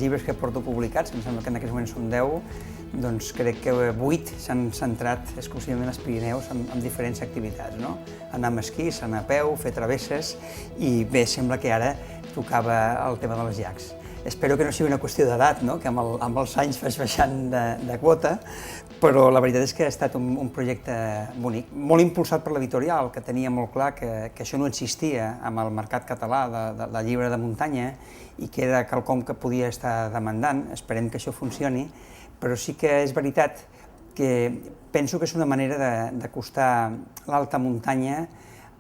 llibres que porto publicats, em sembla que en aquests moments són 10, doncs crec que 8 s'han centrat exclusivament als Pirineus en diferents activitats, no? Anar amb esquís, anar a peu, fer travesses i bé, sembla que ara tocava el tema dels llacs. Espero que no sigui una qüestió d'edat, no? Que amb els anys vaig baixant de quota, però la veritat és que ha estat un projecte bonic, molt impulsat per l'editorial, que tenia molt clar que això no existia amb el mercat català de llibre de muntanya i que era quelcom que podia estar demandant. Esperem que això funcioni, però sí que és veritat que penso que és una manera d'acostar l'alta muntanya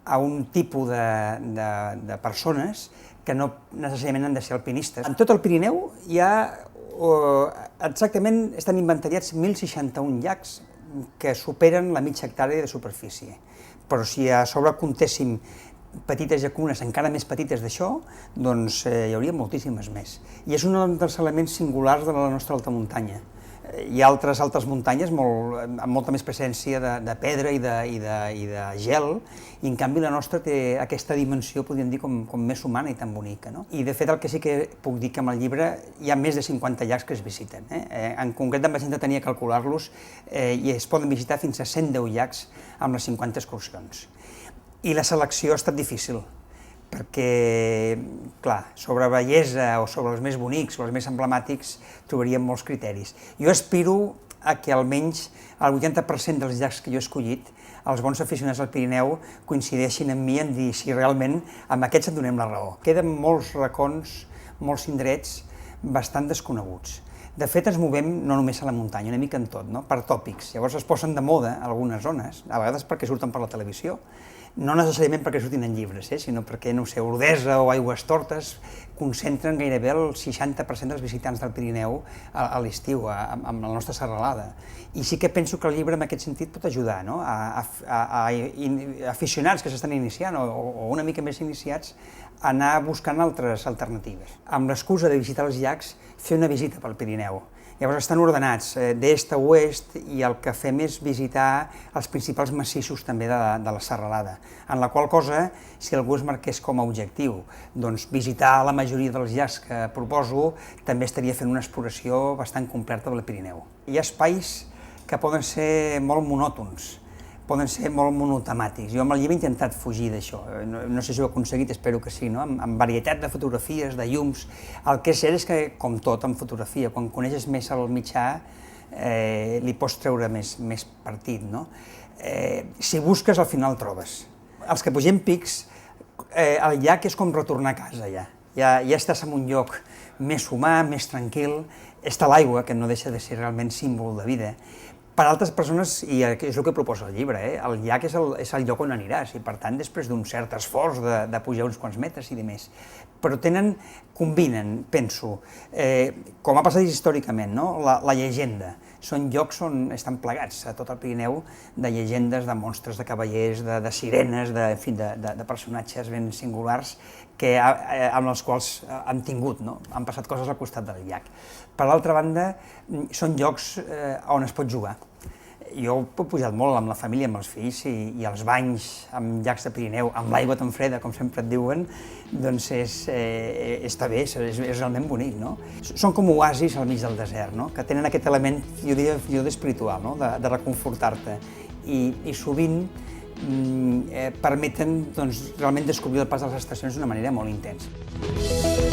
a un tipus de persones que no necessàriament han de ser alpinistes. En tot el Pirineu hi ha exactament, estan inventariats 1.061 llacs que superen la mitja hectàrea de superfície. Però si a sobre comptéssim petites llacunes encara més petites d'això, doncs hi hauria moltíssimes més. I és un dels elements singulars de la nostra alta muntanya. Hi ha altres muntanyes amb molta més presència de pedra i de gel, i en canvi la nostra té aquesta dimensió, podríem dir, com més humana i tan bonica, no? I de fet el que sí que puc dir que amb el llibre hi ha més de 50 llacs que es visiten. En concret em vaig tenir a calcular-los i es poden visitar fins a 110 llacs amb les 50 excursions. I la selecció ha estat difícil, perquè, clar, sobre bellesa o sobre els més bonics o els més emblemàtics trobaríem molts criteris. Jo aspiro a que almenys el 80% dels llacs que jo he escollit, els bons aficionats al Pirineu coincideixin amb mi en dir si realment amb aquests en donem la raó. Queden molts racons, molts indrets bastant desconeguts. De fet, ens movem no només a la muntanya, una mica en tot, no? Per tòpics. Llavors es posen de moda algunes zones, a vegades perquè surten per la televisió, no necessàriament perquè surtin en llibres, sinó perquè, no sé, Ordesa o Aigüestortes concentren gairebé el 60% dels visitants del Pirineu a l'estiu, amb la nostra serralada. I sí que penso que el llibre en aquest sentit pot ajudar, no? A aficionats que s'estan iniciant o una mica més iniciats a anar buscant altres alternatives. Amb l'excusa de visitar els llacs, fer una visita pel Pirineu. Llavors estan ordenats d'est a oest i el que fem és visitar els principals massissos també de la serralada, en la qual cosa, si algú es marqués com a objectiu, doncs visitar la majoria dels llacs que proposo, també estaria fent una exploració bastant completa del Pirineu. Hi ha espais que poden ser molt monòtons, poden ser molt monotemàtics. Jo amb el llibre he intentat fugir d'això, no sé si ho he aconseguit, espero que sí, no? Amb varietat de fotografies, de llums. El que és cert és que, com tot en fotografia, quan coneixes més el mitjà, li pots treure més partit, no? Si busques, al final trobes. Els que pugem pics, el llac és com retornar a casa, ja. Ja estàs en un lloc més humà, més tranquil, està l'aigua, que no deixa de ser realment símbol de vida. Per altres persones, i és el que proposa el llibre, el llac és el lloc on aniràs, i per tant, després d'un cert esforç de pujar uns quants metres i demés. Però combinen, penso, com ha passat històricament, la llegenda. Són llocs on estan plegats, a tot el Pirineu, de llegendes, de monstres, de cavallers, de sirenes, de personatges ben singulars amb els quals han tingut, han passat coses al costat del llac. Per l'altra banda, són llocs on es pot jugar. Jo he pujat molt amb la família, amb els fills, i els banys amb llacs de Pirineu, amb l'aigua tan freda, com sempre et diuen, doncs està bé, és realment bonic, no? Són com oasis al mig del desert, no? Que tenen aquest element, jo diria, espiritual, no? De reconfortar-te, i sovint permeten realment descobrir el pas de les estacions d'una manera molt intensa.